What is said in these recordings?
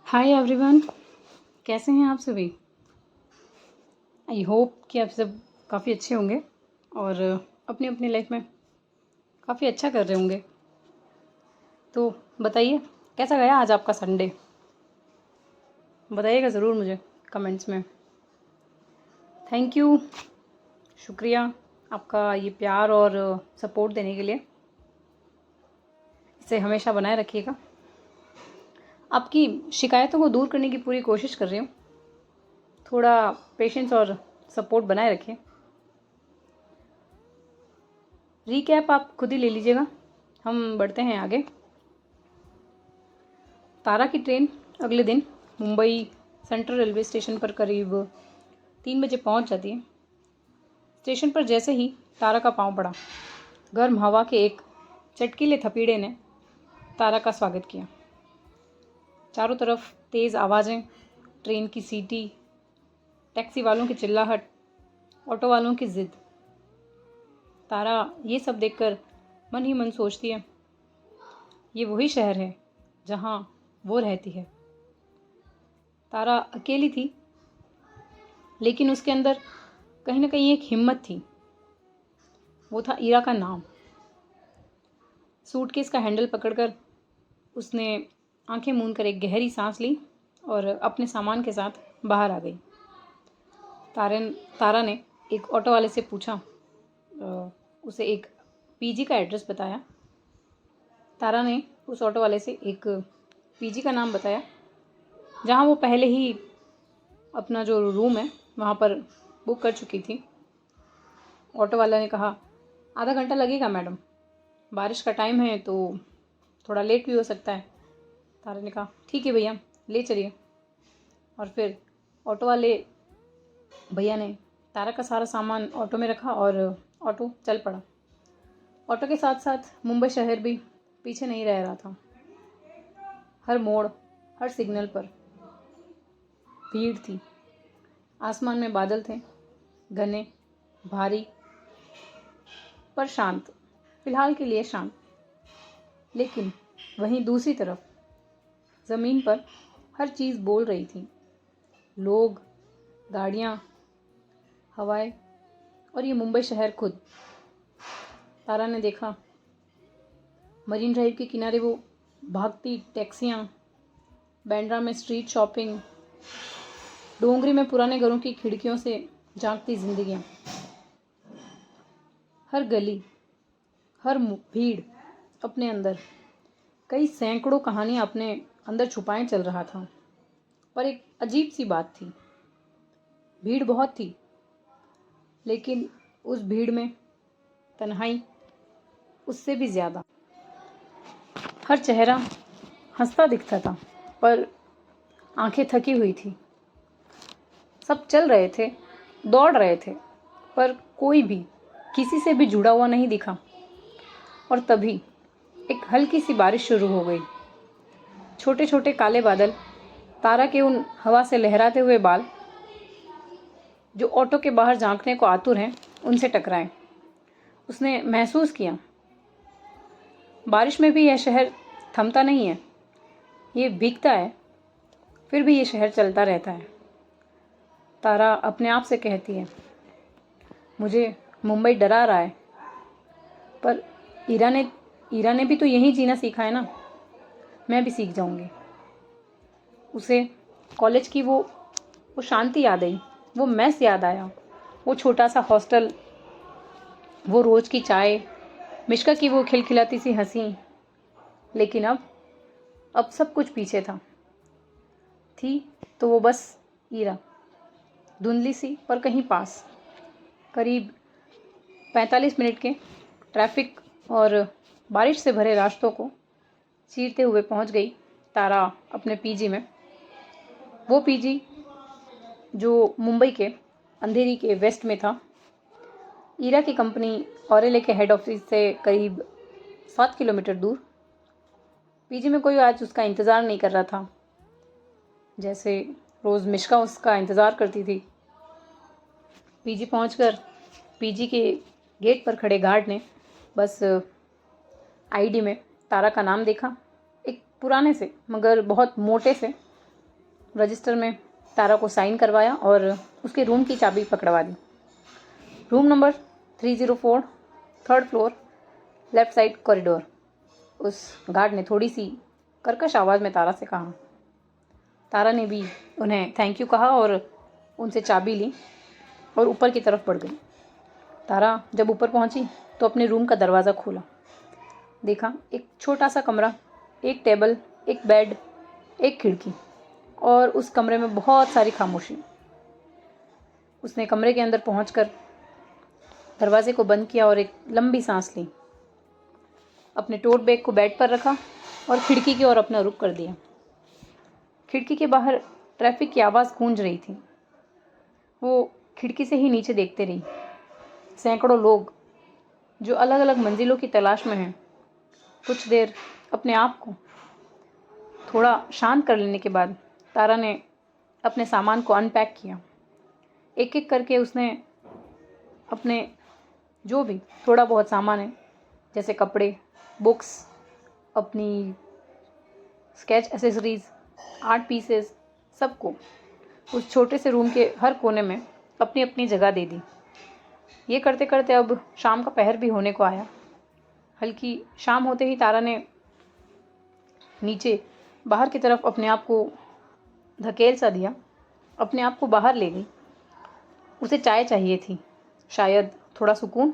Hi everyone, कैसे हैं आप सभी। आई होप कि आप सब काफ़ी अच्छे होंगे और अपनी अपनी लाइफ में काफ़ी अच्छा कर रहे होंगे। तो बताइए, कैसा गया आज आपका संडे। बताइएगा ज़रूर मुझे कमेंट्स में। थैंक यू, शुक्रिया आपका ये प्यार और सपोर्ट देने के लिए। इसे हमेशा बनाए रखिएगा। आपकी शिकायतों को दूर करने की पूरी कोशिश कर रही हूँ। थोड़ा पेशेंस और सपोर्ट बनाए रखें। रीकैप आप खुद ही ले लीजिएगा, हम बढ़ते हैं आगे। तारा की ट्रेन अगले दिन मुंबई सेंट्रल रेलवे स्टेशन पर करीब 3 बजे पहुंच जाती है। स्टेशन पर जैसे ही तारा का पांव पड़ा, गर्म हवा के एक चटकीले थपीड़े ने तारा का स्वागत किया। चारों तरफ तेज़ आवाज़ें, ट्रेन की सीटी, टैक्सी वालों की चिल्लाहट, ऑटो वालों की ज़िद। तारा ये सब देखकर मन ही मन सोचती है, ये वही शहर है जहाँ वो रहती है। तारा अकेली थी, लेकिन उसके अंदर कहीं ना कहीं एक हिम्मत थी। वो था ईरा का नाम। सूटकेस का हैंडल पकड़कर उसने आंखें मूंद कर एक गहरी सांस ली और अपने सामान के साथ बाहर आ गई। तारा ने एक ऑटो वाले से पूछा, उसे एक पीजी का एड्रेस बताया। तारा ने उस ऑटो वाले से एक पीजी का नाम बताया जहाँ वो पहले ही अपना जो रूम है वहाँ पर बुक कर चुकी थी। ऑटो वाला ने कहा, आधा घंटा लगेगा मैडम, बारिश का टाइम है तो थोड़ा लेट भी हो सकता है। तारा ने कहा, ठीक है भैया, ले चलिए। और फिर ऑटो वाले भैया ने तारा का सारा सामान ऑटो में रखा और ऑटो चल पड़ा। ऑटो के साथ साथ मुंबई शहर भी पीछे नहीं रह रहा था। हर मोड़, हर सिग्नल पर भीड़ थी। आसमान में बादल थे, घने, भारी, पर शांत, फिलहाल के लिए शांत। लेकिन वहीं दूसरी तरफ ज़मीन पर हर चीज़ बोल रही थी। लोग, गाड़ियाँ, हवाएं और ये मुंबई शहर खुद। तारा ने देखा, मरीन ड्राइव के किनारे वो भागती टैक्सियाँ, बांद्रा में स्ट्रीट शॉपिंग, डोंगरी में पुराने घरों की खिड़कियों से झांकती जिंदगियाँ। हर गली, हर भीड़ अपने अंदर कई सैकड़ों कहानियाँ अपने अंदर छुपाए चल रहा था। पर एक अजीब सी बात थी, भीड़ बहुत थी, लेकिन उस भीड़ में तन्हाई उससे भी ज़्यादा। हर चेहरा हंसता दिखता था, पर आंखें थकी हुई थी। सब चल रहे थे, दौड़ रहे थे, पर कोई भी किसी से भी जुड़ा हुआ नहीं दिखा। और तभी एक हल्की सी बारिश शुरू हो गई। छोटे छोटे काले बादल तारा के उन हवा से लहराते हुए बाल, जो ऑटो के बाहर झांकने को आतुर हैं, उनसे टकराए। उसने महसूस किया, बारिश में भी यह शहर थमता नहीं है। ये भीगता है, फिर भी ये शहर चलता रहता है। तारा अपने आप से कहती है, मुझे मुंबई डरा रहा है, पर ईरा ने भी तो यहीं जीना सीखा है ना, मैं भी सीख जाऊंगी। उसे कॉलेज की वो शांति याद आई, वो मैस याद आया, वो छोटा सा हॉस्टल, वो रोज़ की चाय, मिश्का की वो खिलखिलाती सी हंसी। लेकिन अब सब कुछ पीछे था। थी तो वो बस ईरा, धुंधली सी पर कहीं पास। करीब 45 मिनट के ट्रैफिक और बारिश से भरे रास्तों को चीरते हुए पहुंच गई तारा अपने पीजी में। वो पीजी जो मुंबई के अंधेरी के वेस्ट में था। ईरा की कंपनी ऑरेले के हेड ऑफिस से करीब 7 किलोमीटर दूर। पीजी में कोई आज उसका इंतज़ार नहीं कर रहा था, जैसे रोज़ मिश्का उसका इंतज़ार करती थी। पीजी पहुंचकर पीजी के गेट पर खड़े गार्ड ने बस आईडी में तारा का नाम देखा। एक पुराने से मगर बहुत मोटे से रजिस्टर में तारा को साइन करवाया और उसके रूम की चाबी पकड़वा दी। Room number 304, 3rd floor, left side corridor. उस गार्ड ने थोड़ी सी कर्कश आवाज़ में तारा से कहा। तारा ने भी उन्हें थैंक यू कहा और उनसे चाबी ली और ऊपर की तरफ बढ़ गई। तारा जब ऊपर पहुंची तो अपने रूम का दरवाज़ा खोला। देखा एक छोटा सा कमरा, एक टेबल, एक बेड, एक खिड़की और उस कमरे में बहुत सारी खामोशी। उसने कमरे के अंदर पहुंचकर दरवाजे को बंद किया और एक लंबी सांस ली। अपने टोट बैग को बेड पर रखा और खिड़की की ओर अपना रुख कर दिया। खिड़की के बाहर ट्रैफिक की आवाज़ गूंज रही थी। वो खिड़की से ही नीचे देखते रही। सैकड़ों लोग जो अलग अलग मंजिलों की तलाश में हैं। कुछ देर अपने आप को थोड़ा शांत कर लेने के बाद तारा ने अपने सामान को अनपैक किया। एक एक करके उसने अपने जो भी थोड़ा बहुत सामान है, जैसे कपड़े, बुक्स, अपनी स्केच एसेसरीज़, आर्ट पीसेस, सबको उस छोटे से रूम के हर कोने में अपनी अपनी जगह दे दी। ये करते करते अब शाम का पहर भी होने को आया। हल्की शाम होते ही तारा ने नीचे बाहर की तरफ अपने आप को धकेल सा दिया, अपने आप को बाहर ले गई। उसे चाय चाहिए थी, शायद थोड़ा सुकून।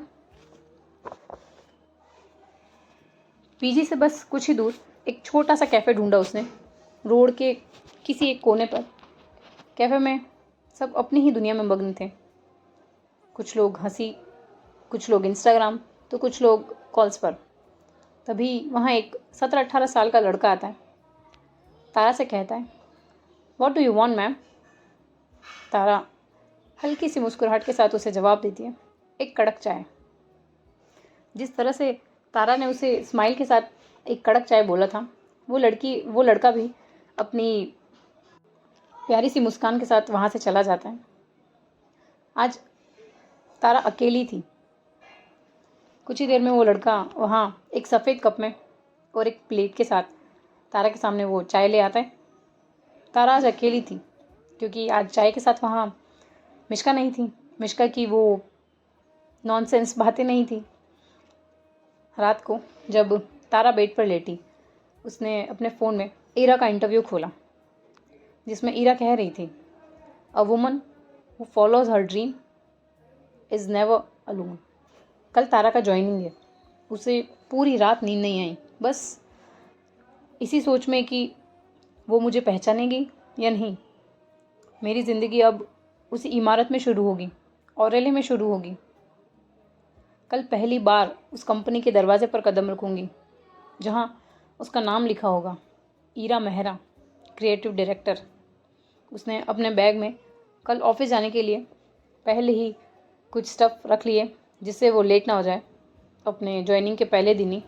पीजी से बस कुछ ही दूर एक छोटा सा कैफ़े ढूंढा उसने, रोड के किसी एक कोने पर। कैफ़े में सब अपनी ही दुनिया में मग्न थे। कुछ लोग हंसी, कुछ लोग इंस्टाग्राम, तो कुछ लोग कॉल्स पर। तभी वहाँ एक 17-18 साल का लड़का आता है। तारा से कहता है, what do you want ma'am? Tara हल्की सी मुस्कुराहट के साथ उसे जवाब देती है, एक कड़क चाय। जिस तरह से तारा ने उसे स्माइल के साथ एक कड़क चाय बोला था, वो लड़का भी अपनी प्यारी सी मुस्कान के साथ वहाँ से चला जाता है। आज तारा अकेली थी। कुछ ही देर में वो लड़का वहाँ एक सफ़ेद कप में और एक प्लेट के साथ तारा के सामने वो चाय ले आता है। तारा आज अकेली थी क्योंकि आज चाय के साथ वहाँ मिश्का नहीं थी। मिश्का की वो नॉनसेंस बातें नहीं थी। रात को जब तारा बेड पर लेटी, उसने अपने फ़ोन में ईरा का इंटरव्यू खोला, जिसमें ईरा कह रही थी, a woman who follows her dream is never alone. कल तारा का ज्वाइनिंग है। उसे पूरी रात नींद नहीं आई, बस इसी सोच में कि वो मुझे पहचानेगी या नहीं। मेरी ज़िंदगी अब उसी इमारत में शुरू होगी, ऑरेले में शुरू होगी। कल पहली बार उस कंपनी के दरवाजे पर कदम रखूँगी जहाँ उसका नाम लिखा होगा, ईरा मेहरा, क्रिएटिव डायरेक्टर। उसने अपने बैग में कल ऑफिस जाने के लिए पहले ही कुछ स्टफ़ रख लिए जिससे वो लेट ना हो जाए। अपने ज्वाइनिंग के पहले दिन ही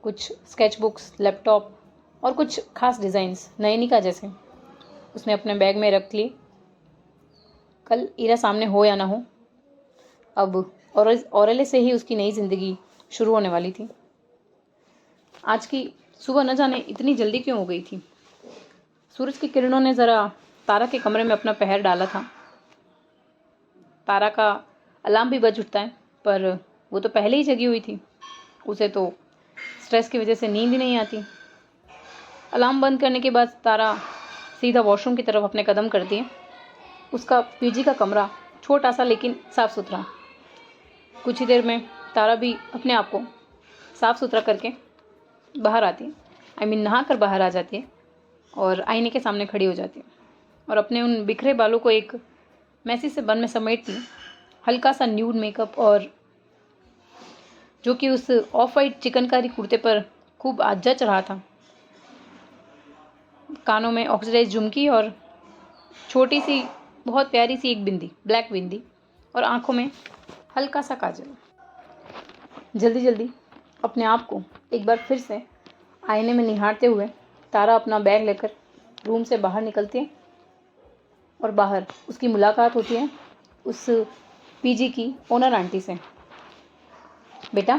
कुछ स्केच बुक्स, लैपटॉप और कुछ खास डिज़ाइंस नयनिका जैसे उसने अपने बैग में रख लिए। कल ईरा सामने हो या ना हो, अब औरेले से ही उसकी नई ज़िंदगी शुरू होने वाली थी। आज की सुबह न जाने इतनी जल्दी क्यों हो गई थी। सूरज की किरणों ने ज़रा तारा के कमरे में अपना पहर डाला था। तारा का अलार्म भी बज उठता है, पर वो तो पहले ही जगी हुई थी। उसे तो स्ट्रेस की वजह से नींद ही नहीं आती। अलार्म बंद करने के बाद तारा सीधा वॉशरूम की तरफ अपने कदम करती है। उसका पीजी का कमरा छोटा सा लेकिन साफ़ सुथरा। कुछ ही देर में तारा भी अपने आप को साफ़ सुथरा करके बाहर आती है। नहा कर बाहर आ जाती है और आईने के सामने खड़ी हो जाती है और अपने उन बिखरे बालों को एक मैसी से बन में समेटती है। हल्का सा न्यूड मेकअप और जो कि उस ऑफ वाइट चिकनकारी कुर्ते पर खूब आज जच रहा था। कानों में ऑक्सीडाइज झुमकी और छोटी सी बहुत प्यारी सी एक बिंदी, ब्लैक बिंदी, और आँखों में हल्का सा काजल। जल्दी जल्दी अपने आप को एक बार फिर से आईने में निहारते हुए तारा अपना बैग लेकर रूम से बाहर निकलती है और बाहर उसकी मुलाकात होती है उस पीजी की ओनर आंटी से। बेटा,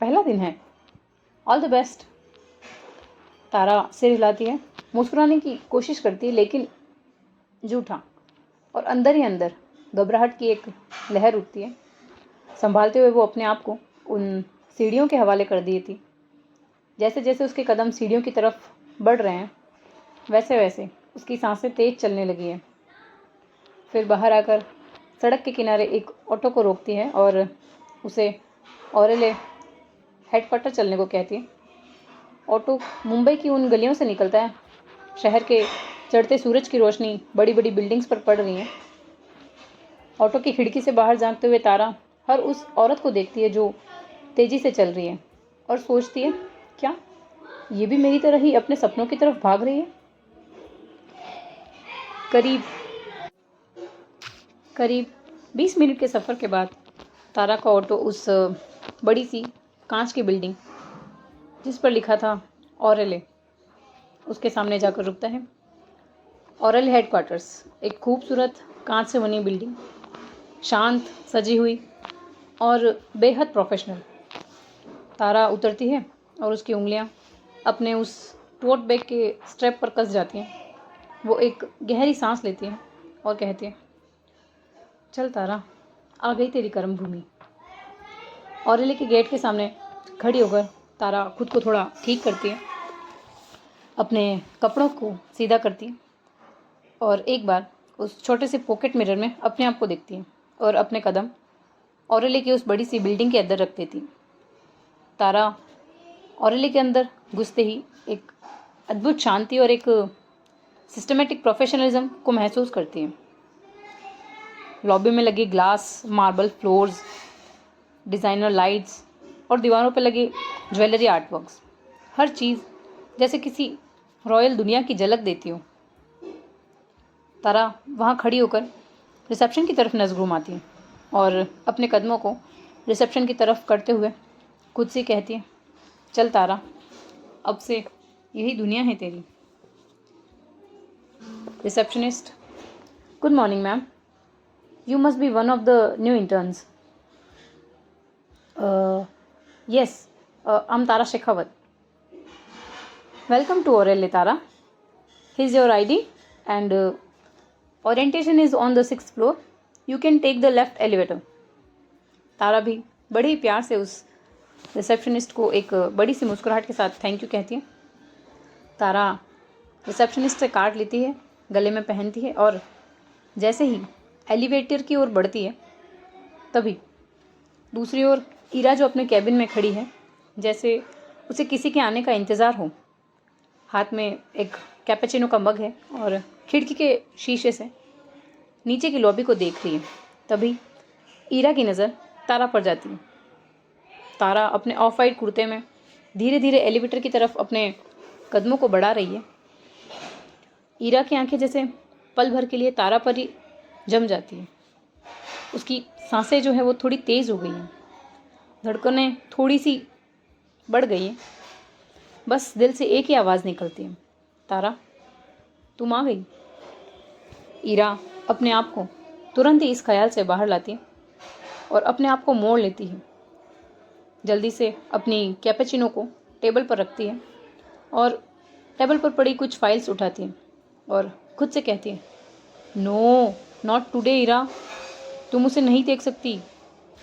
पहला दिन है, ऑल द बेस्ट। तारा सिर हिलाती है, मुस्कुराने की कोशिश करती है, लेकिन जूठा, और अंदर ही अंदर घबराहट की एक लहर उठती है। संभालते हुए वो अपने आप को उन सीढ़ियों के हवाले कर दी थी। जैसे जैसे उसके कदम सीढ़ियों की तरफ बढ़ रहे हैं, वैसे वैसे उसकी सांसें तेज चलने लगी हैं। फिर बाहर आकर सड़क के किनारे एक ऑटो को रोकती है और उसे औरेले हेडक्वार्टर चलने को कहती है। ऑटो मुंबई की उन गलियों से निकलता है। शहर के चढ़ते सूरज की रोशनी बड़ी बड़ी बिल्डिंग्स पर पड़ रही है। ऑटो की खिड़की से बाहर झांकते हुए तारा हर उस औरत को देखती है जो तेजी से चल रही है और सोचती है, क्या ये भी मेरी तरह ही अपने सपनों की तरफ भाग रही है? करीब करीब 20 मिनट के सफ़र के बाद तारा का ऑटो उस बड़ी सी कांच की बिल्डिंग जिस पर लिखा था औरेले, उसके सामने जाकर रुकता है। औरेले हेडक्वार्टर्स, एक खूबसूरत कांच से बनी बिल्डिंग, शांत, सजी हुई और बेहद प्रोफेशनल। तारा उतरती है और उसकी उंगलियां अपने उस टोट बैग के स्ट्रैप पर कस जाती हैं। वो एक गहरी सांस लेती है और कहती है, चल तारा, आ गई तेरी कर्म भूमि। औरेले के गेट के सामने खड़ी होकर तारा खुद को थोड़ा ठीक करती है, अपने कपड़ों को सीधा करती है और एक बार उस छोटे से पॉकेट मिरर में अपने आप को देखती है और अपने कदम औरेले की उस बड़ी सी बिल्डिंग के अंदर रख देती। तारा औरेले के अंदर घुसते ही एक अद्भुत शांति और एक सिस्टमेटिक प्रोफेशनलिज्म को महसूस करती है। लॉबी में लगे glass, marble floors, designer lights और दीवारों पर लगे ज्वेलरी आर्टवर्क्स, हर चीज़ जैसे किसी रॉयल दुनिया की झलक देती हो। तारा वहाँ खड़ी होकर रिसेप्शन की तरफ नज़र घुमाती है और अपने कदमों को रिसेप्शन की तरफ करते हुए खुद से कहती है, चल तारा, अब से यही दुनिया है तेरी। Receptionist, good morning ma'am, you must be one of the new interns. Yes, I'm Tara Shekhawat. Welcome to Orelle, Tara. Here's your ID and orientation is on the 6th floor. You can take the left elevator. तारा भी बड़े ही प्यार से उस receptionist को एक बड़ी सी मुस्कुराहट के साथ थैंक यू कहती है। तारा रिसेप्शनिस्ट से कार्ड लेती है, गले में पहनती है और जैसे ही एलिवेटर की ओर बढ़ती है, तभी दूसरी ओर ईरा जो अपने कैबिन में खड़ी है, जैसे उसे किसी के आने का इंतज़ार हो, हाथ में एक कैपेचिनो का मग है और खिड़की के शीशे से नीचे की लॉबी को देख रही है। तभी ईरा की नज़र तारा पर जाती है। तारा अपने ऑफ वाइट कुर्ते में धीरे धीरे एलिवेटर की तरफ अपने कदमों को बढ़ा रही है। ईरा की आंखें जैसे पल भर के लिए तारा पर ही जम जाती है। उसकी सांसें जो है वो थोड़ी तेज़ हो गई हैं, धड़कनें थोड़ी सी बढ़ गई हैं। बस दिल से एक ही आवाज़ निकलती है, तारा, तुम आ गई। ईरा अपने आप को तुरंत ही इस ख्याल से बाहर लाती है और अपने आप को मोड़ लेती है। जल्दी से अपनी कैपेचिनो को टेबल पर रखती है और टेबल पर पड़ी कुछ फाइल्स उठाती है और खुद से कहती है, नो, नॉट टुडे ईरा, तुम उसे नहीं देख सकती,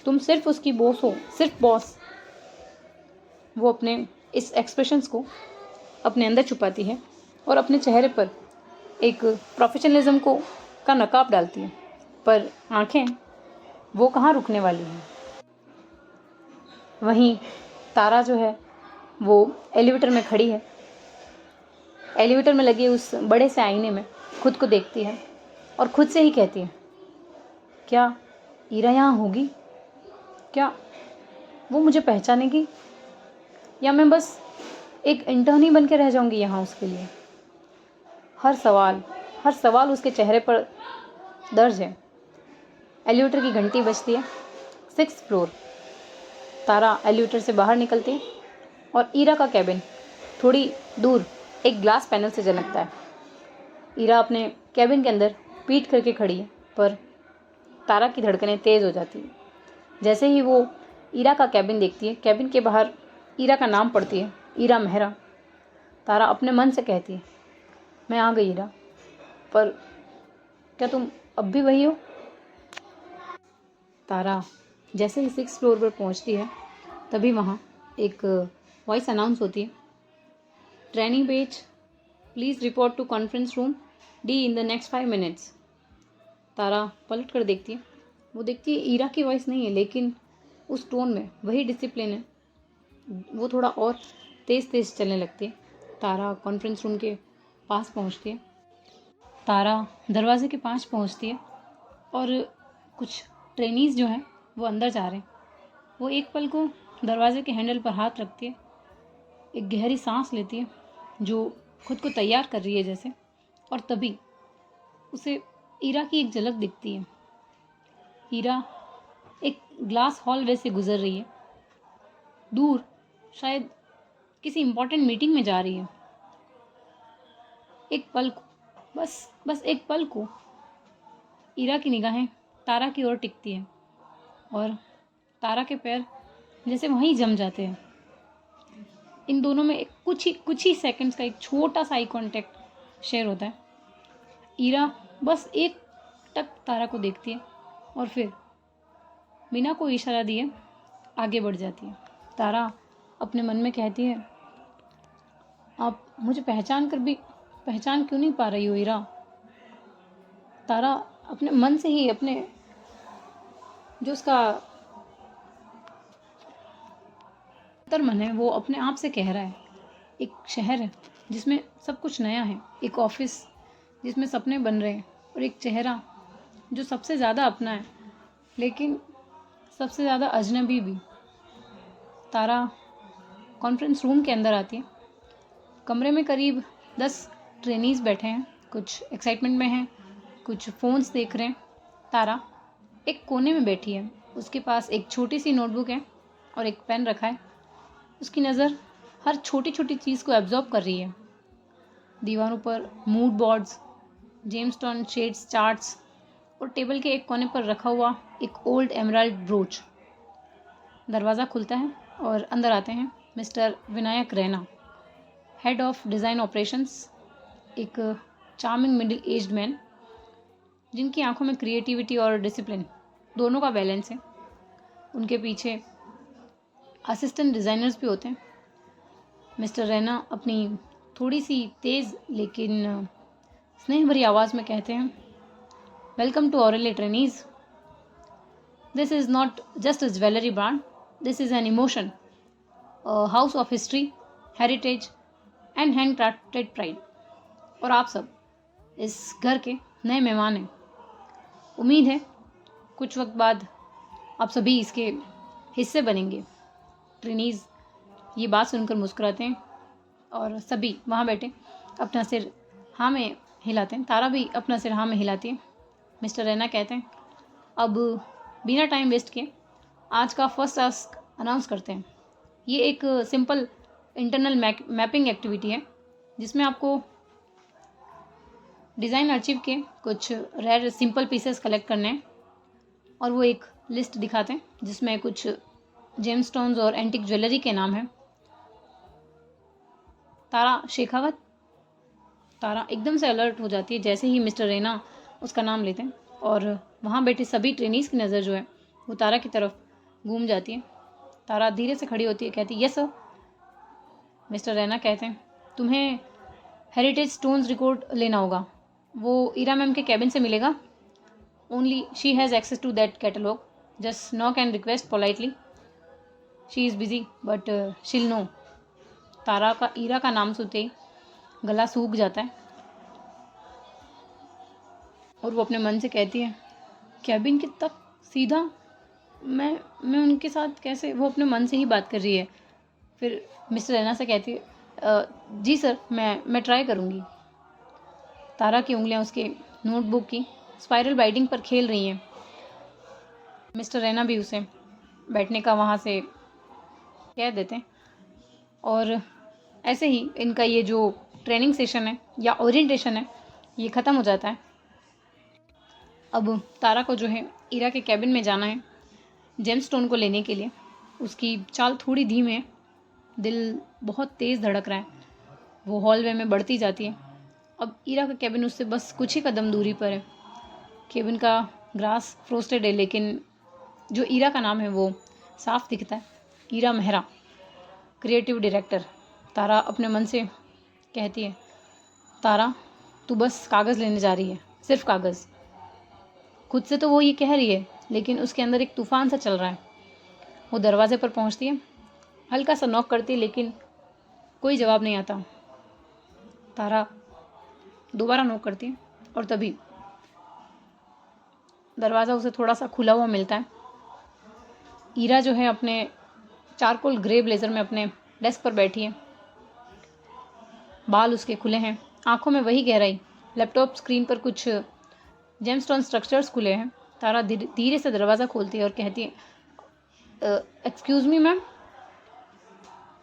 तुम सिर्फ उसकी बॉस हो, सिर्फ बॉस। वो अपने इस एक्सप्रेशंस को अपने अंदर छुपाती है और अपने चेहरे पर एक प्रोफेशनलिज्म का नकाब डालती है, पर आंखें वो कहाँ रुकने वाली हैं। वहीं तारा जो है वो एलिवेटर में खड़ी है। एलिवेटर में लगे उस बड़े से आईने में खुद को देखती है और खुद से ही कहती है, क्या ईरा यहाँ होगी? क्या वो मुझे पहचानेगी या मैं बस एक इंटर्न ही बन के रह जाऊंगी यहाँ उसके लिए? हर सवाल उसके चेहरे पर दर्ज है। एलिवेटर की घंटी बजती है। 6th floor. तारा एलिवेटर से बाहर निकलती है और ईरा का कैबिन थोड़ी दूर एक ग्लास पैनल से झलकता है। ईरा अपने कैबिन के अंदर पीठ करके खड़ी है, पर तारा की धड़कनें तेज़ हो जाती है। जैसे ही वो ईरा का कैबिन देखती है, कैबिन के बाहर ईरा का नाम पढ़ती है, ईरा मेहरा। तारा अपने मन से कहती है, मैं आ गई ईरा, पर क्या तुम अब भी वही हो? तारा जैसे ही 6th फ्लोर पर पहुंचती है तभी वहाँ एक वॉइस अनाउंस होती है, training page please report to conference room d in the next 5 minutes. Tara पलट कर देखती है, वो देखती है ईरा की वॉइस नहीं है, लेकिन उस टोन में वही डिसिप्लिन है। वो थोड़ा और तेज़ तेज़ चलने लगती है। तारा कॉन्फ्रेंस रूम के पास पहुंचती है। तारा दरवाजे के पास पहुंचती है और कुछ ट्रेनीज़ जो हैं वो अंदर जा रहे हैं। वो एक पल को दरवाजे के हैंडल पर हाथ रखती है, एक गहरी सांस लेती है जो खुद को तैयार कर रही है जैसे, और तभी उसे ईरा की एक झलक दिखती है। ईरा एक ग्लास हॉलवे से गुजर रही है, दूर शायद किसी इम्पोर्टेंट मीटिंग में जा रही है। एक पल को, बस एक पल को ईरा की निगाहें तारा की ओर टिकती हैं और तारा के पैर जैसे वहीं जम जाते हैं। इन दोनों में कुछ ही सेकंड्स का एक छोटा सा आई कांटेक्ट शेयर होता है। ईरा बस एक टक तारा को देखती है और फिर बिना कोई इशारा दिए आगे बढ़ जाती है। तारा अपने मन में कहती है, आप मुझे पहचान क्यों नहीं पा रही हो ईरा? तारा अपने मन से ही, अपने जो उसका अंतर्मन है वो अपने आप से कह रहा है। एक शहर है जिसमें सब कुछ नया है, एक ऑफिस जिसमें सपने बन रहे हैं, और एक चेहरा जो सबसे ज़्यादा अपना है लेकिन सबसे ज़्यादा अजनबी भी। तारा कॉन्फ्रेंस रूम के अंदर आती है। कमरे में करीब 10 ट्रेनीज़ बैठे हैं, कुछ एक्साइटमेंट में हैं, कुछ फ़ोन्स देख रहे हैं। तारा एक कोने में बैठी है, उसके पास एक छोटी सी नोटबुक है और एक पेन रखा है। उसकी नज़र हर छोटी छोटी चीज़ को एब्जॉर्ब कर रही है। दीवारों पर mood boards, gemstone shades charts और टेबल के एक कोने पर रखा हुआ एक ओल्ड एमराल्ड ब्रोच। दरवाज़ा खुलता है और अंदर आते हैं mister Vinayak Raina, head of design operations, एक चार्मिंग मिडिल एज्ड मैन जिनकी आंखों में क्रिएटिविटी और डिसिप्लिन दोनों का बैलेंस है। उनके पीछे असिस्टेंट डिज़ाइनर्स भी होते हैं। मिस्टर रैना अपनी थोड़ी सी तेज़ लेकिन स्नेह भरी आवाज़ में कहते हैं, welcome to Aurelle trainees. This is not just a jewellery brand, this is an emotion, house of history, heritage and hand crafted pride. और आप सब इस घर के नए मेहमान हैं। उम्मीद है कुछ वक्त बाद आप सभी इसके हिस्से बनेंगे। ट्रेनीज़ ये बात सुनकर मुस्कुराते हैं और सभी वहाँ बैठे अपना सिर हाँ में हिलाते हैं। तारा भी अपना सिर हाँ में हिलाती है। मिस्टर रैना कहते हैं, अब बिना टाइम वेस्ट किए आज का फर्स्ट टास्क अनाउंस करते हैं। ये एक सिंपल इंटरनल मैपिंग एक्टिविटी है जिसमें आपको डिज़ाइन आर्चिव के कुछ रेयर सिंपल पीसेस कलेक्ट करने हैं, और वो एक लिस्ट दिखाते हैं जिसमें कुछ जेमस्टोन्स और एंटिक ज्वेलरी के नाम हैं। तारा शेखावत। तारा एकदम से अलर्ट हो जाती है जैसे ही मिस्टर रैना उसका नाम लेते हैं, और वहाँ बैठे सभी ट्रेनीज़ की नज़र जो है वो तारा की तरफ घूम जाती है। तारा धीरे से खड़ी होती है, कहती है, यस सर। मिस्टर रैना कहते हैं, तुम्हें हेरिटेज स्टोन्स रिकॉर्ड लेना होगा, वो ईरा मैम के कैबिन से मिलेगा। Only she has access to that catalogue, just knock and request politely, she is busy but she'll know. Tara का ईरा का नाम सुनते ही गला सूख जाता है और वो अपने मन से कहती है, कैबिन के तक सीधा मैं उनके साथ कैसे? वो अपने मन से ही बात कर रही है। फिर मिस्टर रैना से कहती है, जी सर, मैं ट्राई करूँगी। तारा की उंगलियां उसके नोटबुक की स्पाइरल बाइंडिंग पर खेल रही हैं। मिस्टर रैना भी उसे बैठने का वहाँ से कह देते हैं, और ऐसे ही इनका ये जो ट्रेनिंग सेशन है या ओरिएंटेशन है ये ख़त्म हो जाता है। अब तारा को जो है ईरा के कैबिन में जाना है जेमस्टोन को लेने के लिए। उसकी चाल थोड़ी धीमी है, दिल बहुत तेज़ धड़क रहा है। वो हॉलवे में बढ़ती जाती है। अब ईरा का कैबिन उससे बस कुछ ही कदम दूरी पर है। केबिन का ग्रास फ्रोस्टेड है, लेकिन जो ईरा का नाम है वो साफ दिखता है। Ira Mehra, creative director. तारा अपने मन से कहती है, तारा तू बस कागज़ लेने जा रही है, सिर्फ कागज़। खुद से तो वो ये कह रही है, लेकिन उसके अंदर एक तूफान सा चल रहा है। वो दरवाजे पर पहुंचती है, हल्का सा नॉक करती है, लेकिन कोई जवाब नहीं आता। तारा दोबारा नॉक करती है और तभी दरवाज़ा उसे थोड़ा सा खुला हुआ मिलता है। ईरा जो है अपने चारकोल ग्रे ब्लेज़र में अपने डेस्क पर बैठी है। बाल उसके खुले हैं, आंखों में वही गहराई। लैपटॉप स्क्रीन पर कुछ जेमस्टोन स्ट्रक्चर्स खुले हैं। तारा धीरे से दरवाज़ा खोलती है और कहती है, एक्सक्यूज़ मी मैम।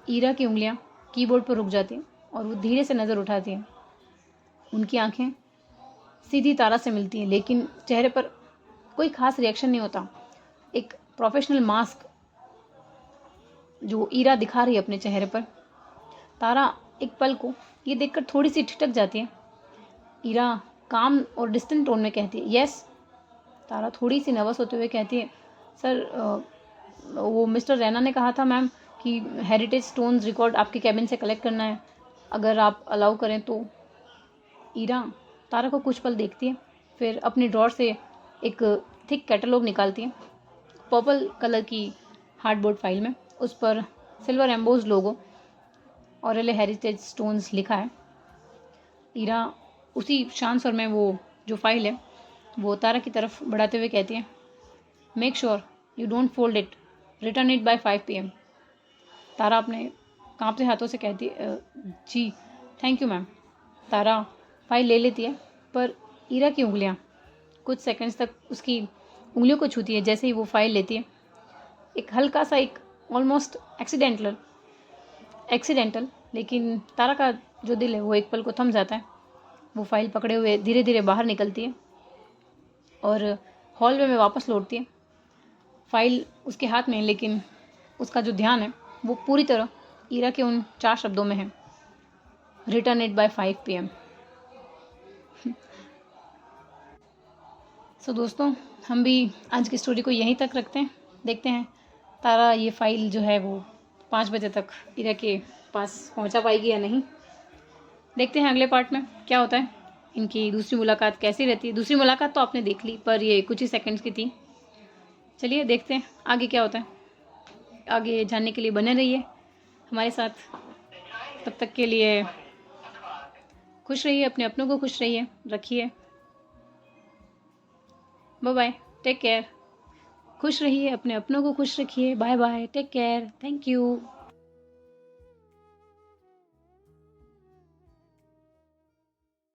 ईरा की उंगलियां कीबोर्ड पर रुक जाती हैं और वो धीरे से नज़र उठाती है। उनकी आंखें सीधी तारा से मिलती हैं, लेकिन चेहरे पर कोई खास रिएक्शन नहीं होता। एक प्रोफेशनल मास्क जो ईरा दिखा रही है अपने चेहरे पर। तारा एक पल को ये देखकर थोड़ी सी ठिठक जाती है। ईरा काम और डिस्टेंट टोन में कहती है, यस। तारा थोड़ी सी नर्वस होते हुए कहती है, सर वो मिस्टर रैना ने कहा था मैम कि हेरिटेज स्टोन्स रिकॉर्ड आपके कैबिन से कलेक्ट करना है, अगर आप अलाउ करें तो। ईरा तारा को कुछ पल देखती है, फिर अपनी ड्रॉर से एक थिक कैटलॉग निकालती है। पर्पल कलर की हार्डबोर्ड फाइल में उस पर सिल्वर एम्बोज लोगो और हेरिटेज स्टोन्स लिखा है। ईरा उसी शांत स्वर में वो जो फाइल है वो तारा की तरफ बढ़ाते हुए कहती है, make sure you don't fold it, return it by 5 PM। Tara अपने कांपते हाथों से कहती है, जी thank you ma'am. Tara file ले लेती है, पर ईरा की उंगलियां कुछ सेकंड्स तक उसकी उंगलियों को छूती है। जैसे ही वो फाइल लेती है, एक हल्का सा, एक ऑलमोस्ट एक्सीडेंटल लेकिन तारा का जो दिल है वो एक पल को थम जाता है। वो फाइल पकड़े हुए धीरे धीरे बाहर निकलती है और हॉलवे में वापस लौटती है। फाइल उसके हाथ में है, लेकिन उसका जो ध्यान है वो पूरी तरह ईरा के उन 4 शब्दों में है, रिटर्न इट बाय 5 PM। सो दोस्तों, हम भी आज की स्टोरी को यहीं तक रखते हैं। देखते हैं तारा ये फ़ाइल जो है वो 5 बजे तक ईरा के पास पहुंचा पाएगी या नहीं। देखते हैं अगले पार्ट में क्या होता है, इनकी दूसरी मुलाकात कैसी रहती है। दूसरी मुलाकात तो आपने देख ली, पर ये कुछ ही सेकंड्स की थी। चलिए देखते हैं आगे क्या होता है। आगे जानने के लिए बने रहिए हमारे साथ। तब तक के लिए खुश रहिए, अपने अपनों को खुश रखिए। Bye bye, take care. खुश रहिए, अपने अपनों को खुश रखिए। Bye bye, take care, thank you.